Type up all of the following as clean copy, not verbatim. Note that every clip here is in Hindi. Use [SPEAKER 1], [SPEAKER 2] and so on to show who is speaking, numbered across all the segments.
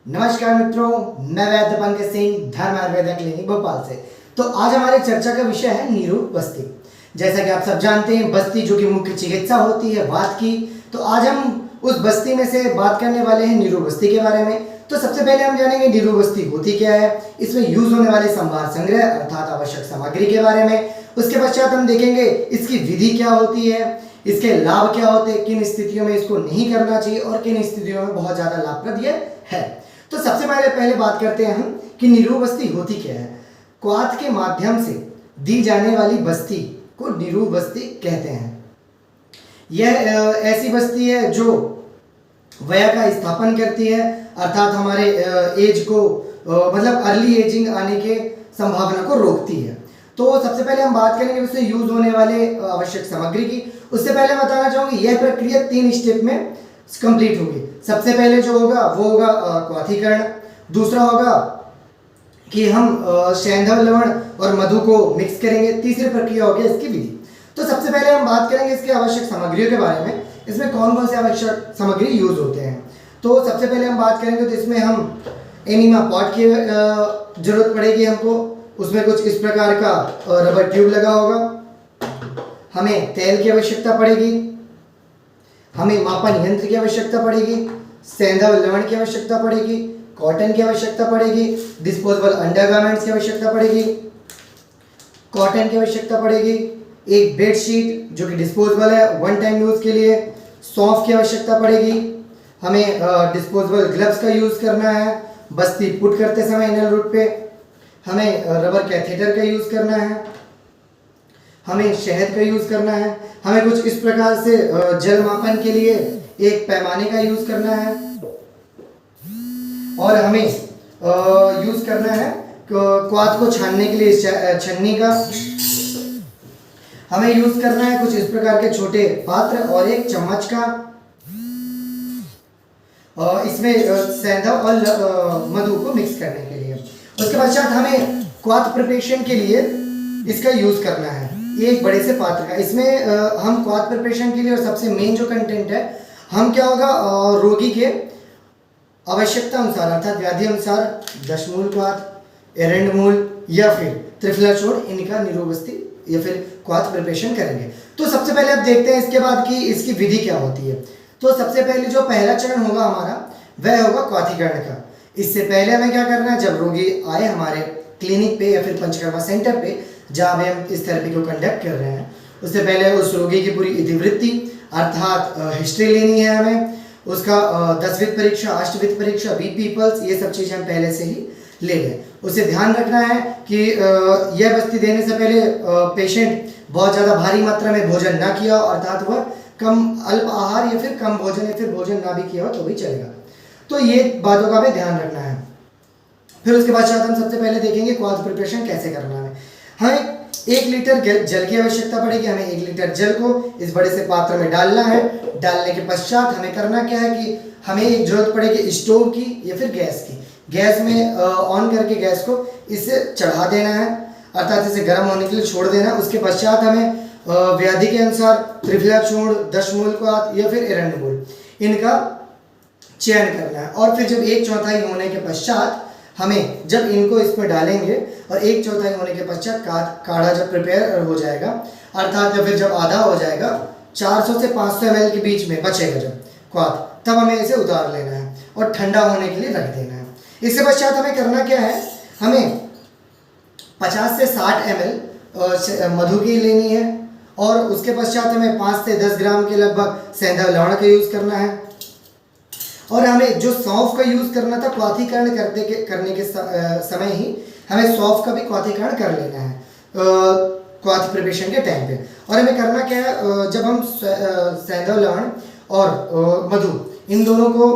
[SPEAKER 1] नमस्कार मित्रों, मैं वैद्य पंकज सिंह, धर्म आयुर्वेदा क्लिनिक भोपाल से। तो आज हमारे चर्चा का विषय है निरूप बस्ती। जैसा कि आप सब जानते हैं, बस्ती जो कि मुख्य चिकित्सा होती है वात की, तो आज हम उस बस्ती में से बात करने वाले हैं निरूप बस्ती के बारे में। तो सबसे पहले हम जानेंगे निरूप बस्ती होती क्या है, इसमें यूज होने वाले संभार संग्रह अर्थात आवश्यक सामग्री के बारे में। उसके पश्चात हम देखेंगे इसकी विधि क्या होती है, इसके लाभ क्या होते हैं, किन स्थितियों में इसको नहीं करना चाहिए और किन स्थितियों में बहुत ज्यादा लाभप्रद है। तो सबसे पहले बात करते हैं हम कि निरूप बस्ती होती क्या है। क्वाथ के माध्यम से दी जाने वाली बस्ती को निरूप बस्ती कहते हैं। यह ऐसी बस्ती है जो वया का स्थापन करती है, अर्थात हमारे एज को मतलब अर्ली एजिंग आने के संभावना को रोकती है। तो सबसे पहले हम बात करेंगे उससे यूज होने वाले आवश्यक सामग्री की। उससे पहले बताना चाहूंगी यह प्रक्रिया 3 स्टेप में कंप्लीट होगी। सबसे पहले जो होगा वो होगा क्वाथीकरण, दूसरा होगा कि हम सैंधव लवण और मधु को मिक्स करेंगे, तीसरी प्रक्रिया होगी इसकी विधि। तो सबसे पहले हम बात करेंगे इसके आवश्यक सामग्रियों के बारे में, इसमें कौन कौन से आवश्यक सामग्री यूज होते हैं। तो सबसे पहले हम बात करेंगे तो इसमें हम एनीमा पॉट की जरूरत पड़ेगी हमको। उसमें कुछ इस प्रकार का रबर ट्यूब लगा होगा। हमें तेल की आवश्यकता पड़ेगी, हमें मापन यंत्र की आवश्यकता पड़ेगी, सैंधव लवण की आवश्यकता पड़ेगी, कॉटन की आवश्यकता पड़ेगी, डिस्पोजेबल अंडरगारमेंट्स की आवश्यकता पड़ेगी, कॉटन की आवश्यकता पड़ेगी, एक बेडशीट जो कि डिस्पोजेबल है 1 टाइम यूज के लिए, सौंफ की आवश्यकता पड़ेगी, हमें डिस्पोजेबल ग्लव्स का यूज करना है बस्ती पुट करते समय इनर रूट पे, हमें रबर कैथेटर का यूज करना है, हमें शहद का यूज करना है, हमें कुछ इस प्रकार से जल मापन के लिए एक पैमाने का यूज करना है, और हमें यूज करना है क्वाथ को छानने के लिए छन्नी का, हमें यूज करना है कुछ इस प्रकार के छोटे पात्र और एक चम्मच का। इसमें सैंधव और मधु को मिक्स करने के लिए। उसके पश्चात हमें क्वाथ प्रिपरेशन के लिए इसका यूज करना है एक बड़े से पात्र का। इसमें हम क्वाथ प्रिपरेशन के लिए और सबसे मेन जो कंटेंट है, हम क्या होगा रोगी के आवश्यकता अनुसार अर्थात व्याधि अनुसार दशमूल क्वाथ, एरंड मूल या फिर त्रिफला चूर्ण, इनका निरूप बस्ती या फिर क्वाथ प्रिपरेशन करेंगे। तो सबसे पहले आप देखते हैं इसके बाद कि इसकी विधि क्या होती है। तो सबसे पहले जो पहला चरण होगा हमारा वह होगा क्वाथीकरण का। इससे पहले हमें क्या करना है, जब रोगी आए हमारे क्लिनिक पे या फिर पंचकर्मा सेंटर पे जहाँ पे हम इस थेरेपी को कंडक्ट कर रहे हैं, उससे पहले उस रोगी की पूरी इतिवृत्ति अर्थात हिस्ट्री लेनी है हमें, उसका 10वीं परीक्षा, 8वीं परीक्षा, बीपी पल्स, ये सब चीज़ें हम पहले से ही ले लें। उसे ध्यान रखना है कि यह बस्ती देने से पहले पेशेंट बहुत ज़्यादा भारी मात्रा में भोजन ना किया हो, अर्थात वह कम अल्प आहार या फिर कम भोजन या फिर भोजन ना भी किया हो तो भी चलेगा। तो ये बातों का भी ध्यान रखना है। फिर उसके बाद शायद हम सबसे पहले देखेंगे क्वाथ प्रिपरेशन कैसे करना है। हमें 1 लीटर जल की आवश्यकता पड़ेगी। हमें 1 लीटर जल को इस बड़े से पात्र में डालना है। डालने के पश्चात हमें करना क्या है कि हमें एक जरूरत पड़ेगी स्टोव की या फिर गैस की। गैस में ऑन करके गैस को इसे चढ़ा देना है, अर्थात इसे गर्म होने के लिए छोड़ देना है। उसके पश्चात हमें व्याधि के अनुसार त्रिफला चूर्ण, दशमूल क्वाथ या फिर एरंड मूल, इनका चयन करना है। और फिर जब 1/4 होने के पश्चात हमें जब इनको इसमें डालेंगे और 1/4 होने के पश्चात काढ़ा जब प्रिपेयर हो जाएगा, अर्थात या फिर जब आधा हो जाएगा, 400 से 500 ml के बीच में बचेगा जब क्वाथ, तब हमें इसे उतार लेना है और ठंडा होने के लिए रख देना है। इसके पश्चात हमें करना क्या है, हमें 50 से 60 ml मधु की लेनी है और उसके पश्चात हमें 5 से 10 ग्राम के लगभग सैंधव लवण का यूज करना है। और हमें जो सौंफ का यूज करना था क्वाथीकरण करने के समय ही हमें सौंफ का भी क्वाथीकरण कर लेना है क्वाथ प्रिपरेशन के टाइम पे। और हमें करना क्या है, जब हम सैंधव लवण और मधु इन दोनों को,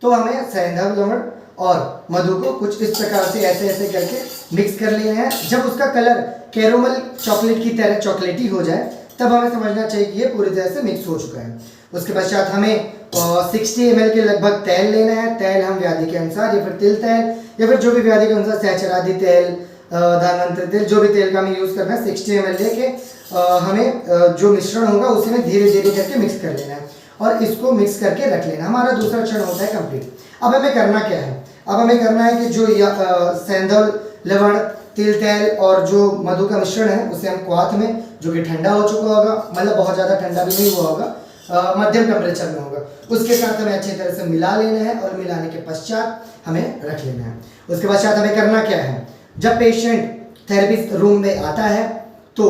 [SPEAKER 1] तो हमें सैंधव लवण और मधु को कुछ इस प्रकार से ऐसे ऐसे करके मिक्स कर लेना है। जब उसका कलर कैरोमल चॉकलेट की तरह चॉकलेटी हो जाए तब हमें समझना चाहिए कि ये पूरी तरह से मिक्स हो चुका है। उसके पश्चात हमें 60 ml के लगभग तेल लेना है। तेल हम व्याधि के अनुसार या फिर तिल तेल या फिर जो भी व्याधि के अनुसार सहचरादि तेल, धनवंतरी तेल, जो भी तेल का हमें यूज़ करना है 60 ml लेके हमें जो मिश्रण होगा उसे में धीरे धीरे करके मिक्स कर लेना है। और इसको मिक्स करके रख लेना। हमारा दूसरा चरण होता है कंप्लीट। अब हमें करना क्या है, अब हमें करना है कि जो सेंधल, लवण, तिल तेल और जो मधु का मिश्रण है उसे हम क्वाथ में, जो कि ठंडा हो चुका होगा, मतलब बहुत ज़्यादा ठंडा भी नहीं हुआ होगा, मध्यम टेम्परेचर में होगा, उसके साथ हमें अच्छी तरह से मिला लेना है और मिलाने के पश्चात हमें रख लेना है। उसके पश्चात हमें करना क्या है, जब पेशेंट थेरेपी रूम में आता है तो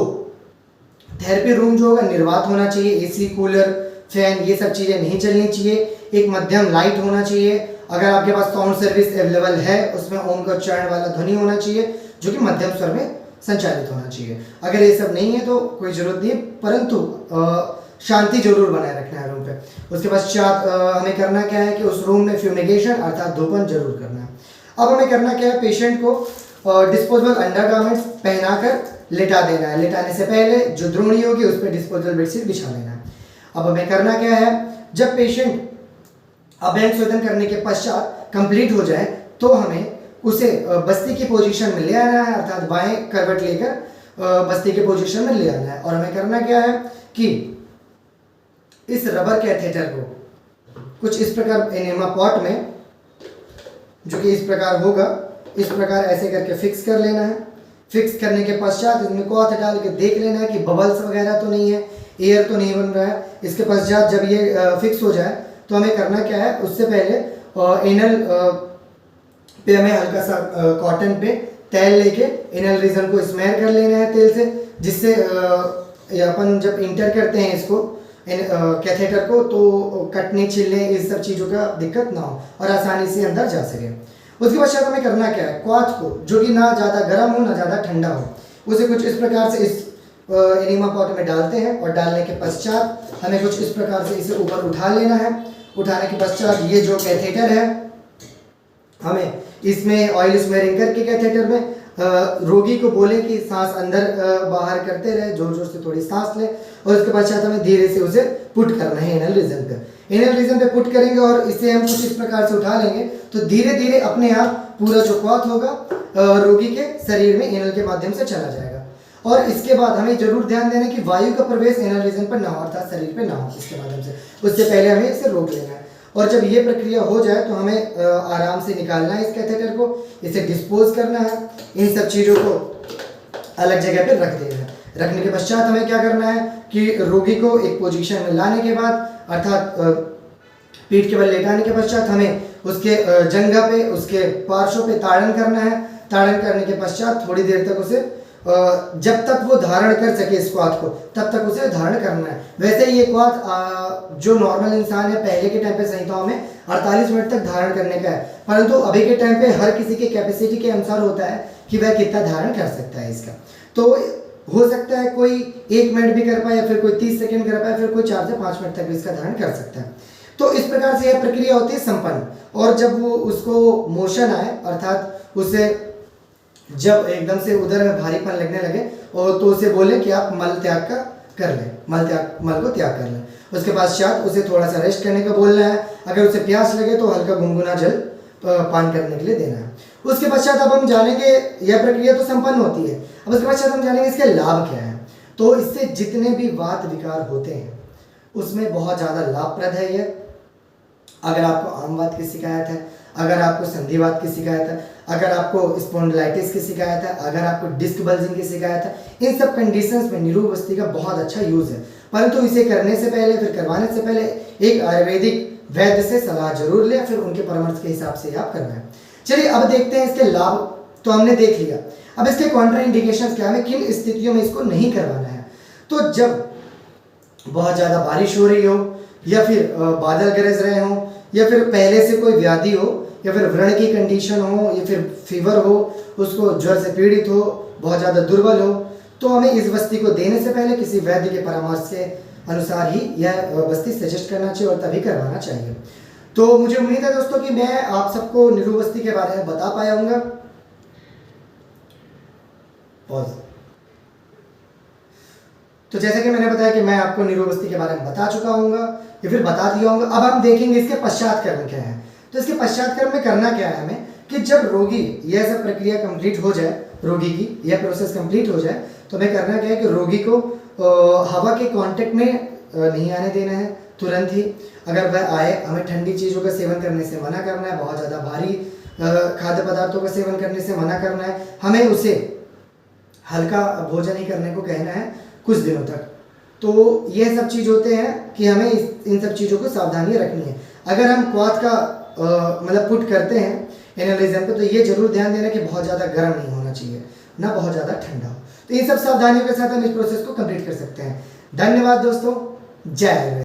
[SPEAKER 1] थेरेपी रूम जो होगा निर्वात होना चाहिए, एसी, कूलर, फैन ये सब चीज़ें नहीं चलनी चाहिए, एक मध्यम लाइट होना चाहिए। अगर आपके पास साउंड सर्विस अवेलेबल है उसमें ओम का उच्चारण वाला ध्वनि होना चाहिए जो कि मध्यम स्वर में संचालित होना चाहिए। अगर ये सब नहीं है तो कोई ज़रूरत नहीं है, परंतु शांति जरूर बनाए रखना है रूम पे। उसके पश्चात हमें करना क्या है कि उस रूम में फ्यूमिगेशन अर्थात धूपन जरूर करना है। अब हमें करना क्या है, पेशेंट को डिस्पोजेबल अंडरगारमेंट्स पहनाकर लेटा देना है। लेटाने से पहले जो द्रोणी होगी उस पर डिस्पोजेबल बेडशीट बिछा लेना है। अब हमें करना क्या है, जब पेशेंट अभ्यंग शोधन करने के पश्चात कंप्लीट हो जाए तो हमें उसे बस्ती की पोजीशन में ले आना है, अर्थात बाएं करवट लेकर बस्ती के पोजीशन में ले आना है। और हमें करना क्या है कि इस रबर कैथेटर को कुछ इस प्रकार एनेमा पॉट में, जो कि इस प्रकार होगा, इस प्रकार ऐसे करके फिक्स कर लेना है। फिक्स करने के पश्चात इसमें क्लॉथ डाल के देख लेना है कि बबल्स वगैरह तो नहीं है, एयर तो नहीं बन रहा है। इसके पश्चात जब ये फिक्स हो जाए तो हमें करना क्या है, उससे पहले एनल पे हमें हल्का सा कॉटन पे तेल लेके एनल रीजन को स्मेयर कर लेना है तेल से, जिससे अपन जब इंटर करते हैं इसको कैथेटर को तो कटने, छिलने, इस सब चीज़ों का दिक्कत ना हो और आसानी से अंदर जा सके। उसके पश्चात हमें करना क्या है, क्वाथ को जो कि ना ज़्यादा गर्म हो ना ज़्यादा ठंडा हो, उसे कुछ इस प्रकार से इस एनीमा पॉट में डालते हैं और डालने के पश्चात हमें कुछ इस प्रकार से इसे ऊपर उठा लेना है। उठाने के पश्चात ये जो कैथेटर है हमें इसमें ऑयल स्मेयरिंग करके कैथेटर में रोगी को बोले कि सांस अंदर बाहर करते रहे, जोर जोर से थोड़ी सांस ले, और उसके पश्चात हमें धीरे से उसे पुट करना है एनल रीजन पे। एनल रीजन पे पुट करेंगे और इसे हम कुछ इस प्रकार से उठा लेंगे तो धीरे धीरे अपने आप पूरा जो क्लॉथ होगा रोगी के शरीर में एनल के माध्यम से चला जाएगा। और इसके बाद हमें जरूर ध्यान देना कि वायु का प्रवेश एनल रीजन पर ना हो, अर्थात शरीर पे ना हो इसके माध्यम से, उससे पहले हमें इसे रोक लेना है। और जब ये प्रक्रिया हो जाए तो हमें आराम से निकालना है इस कैथेटर को, इसे डिस्पोज करना है, इन सब चीज़ों को अलग जगह पे रख देना है। रखने के पश्चात हमें क्या करना है कि रोगी को एक पोजीशन में लाने के बाद, अर्थात पीठ के बल लेटाने के पश्चात हमें उसके जंघा पे, उसके पार्श्व पे ताड़न करना है। ताड़न करने के पश्चात थोड़ी देर तक उसे जब तक वो धारण कर सके इस क्लॉथ को तब तक उसे धारण करना है। वैसे ये क्लॉथ जो नॉर्मल इंसान है पहले के टाइम पे संहिताओं में 48 मिनट तक धारण करने का है, परंतु अभी के टाइम पे हर किसी के कैपेसिटी के अनुसार होता है कि वह कितना धारण कर सकता है इसका। तो हो सकता है कोई 1 मिनट भी कर पाए या फिर कोई 30 सेकेंड कर पाए, फिर कोई 4 से 5 मिनट तक भी इसका धारण कर सकता है। तो इस प्रकार से यह प्रक्रिया होती है संपन्न। और जब वो उसको मोशन आए, अर्थात उसे जब एकदम से उधर में भारीपन लगने लगे और तो उसे बोले कि आप मल त्याग का कर लें, मल को त्याग कर लें। उसके पश्चात उसे थोड़ा सा रेस्ट करने को बोलना है। अगर उसे प्यास लगे तो हल्का गुनगुना जल पान करने के लिए देना है। उसके पश्चात अब हम जानेंगे, यह प्रक्रिया तो संपन्न होती है, अब उसके पश्चात हम जानेंगे इसके लाभ क्या है। तो इससे जितने भी वात विकार होते हैं उसमें बहुत ज़्यादा लाभप्रद है ये। अगर आपको आम वात की शिकायत है, अगर आपको संधिवात की शिकायत है, अगर आपको स्पॉन्डिलाइटिस की शिकायत है, अगर आपको डिस्क बल्जिंग की शिकायत है, इन सब कंडीशंस में निरूबस्ती का बहुत अच्छा यूज़ है। परंतु इसे करने से पहले, फिर करवाने से पहले एक आयुर्वेदिक वैद्य से सलाह जरूर लें, फिर उनके परामर्श के हिसाब से आप करना है। चलिए अब देखते हैं इसके लाभ। तो हमने देख लिया, अब इसके कॉन्ट्रा इंडिकेशंस क्या है, हमें किन स्थितियों में इसको नहीं करवाना है। तो जब बहुत ज़्यादा बारिश हो रही हो, या फिर बादल गरज रहे हों, या फिर पहले से कोई व्याधि हो, या फिर व्रण की कंडीशन हो, या फिर फीवर हो, उसको ज्वर से पीड़ित हो, बहुत ज़्यादा दुर्बल हो, तो हमें इस बस्ती को देने से पहले किसी वैद्य के परामर्श के अनुसार ही यह बस्ती सजेस्ट करना चाहिए और तभी करवाना चाहिए। तो मुझे उम्मीद है दोस्तों कि मैं आप सबको निरूबस्ती के बारे में बता पाया हूँगा। पॉज। तो जैसे कि मैंने बताया कि मैं आपको निरूबस्ती के बारे में बता चुका हूँगा या फिर बता दिया हूँगा। अब हम देखेंगे इसके पश्चात कर्म क्या है। तो इसके पश्चात कर्म में करना क्या है हमें कि जब रोगी यह सब प्रक्रिया कंप्लीट हो जाए, रोगी की यह प्रोसेस कंप्लीट हो जाए, तो हमें करना क्या है कि रोगी को हवा के कांटेक्ट में नहीं आने देना है, तुरंत ही। अगर वह आए, हमें ठंडी चीज़ों का सेवन करने से मना करना है, बहुत ज़्यादा भारी खाद्य पदार्थों का सेवन करने से मना करना है, हमें उसे हल्का भोजन ही करने को कहना है कुछ दिनों तक। तो ये सब चीज़ होते हैं कि हमें इन सब चीज़ों को सावधानी रखनी है। अगर हम क्वाथ का मतलब पुट करते हैं एनालिज्म पे, तो ये जरूर ध्यान देना कि बहुत ज़्यादा गर्म नहीं होना चाहिए, ना बहुत ज़्यादा ठंडा हो। तो इन सब सावधानियों के साथ हम इस प्रोसेस को कंप्लीट कर सकते हैं। धन्यवाद दोस्तों, जय आयुर्वेद।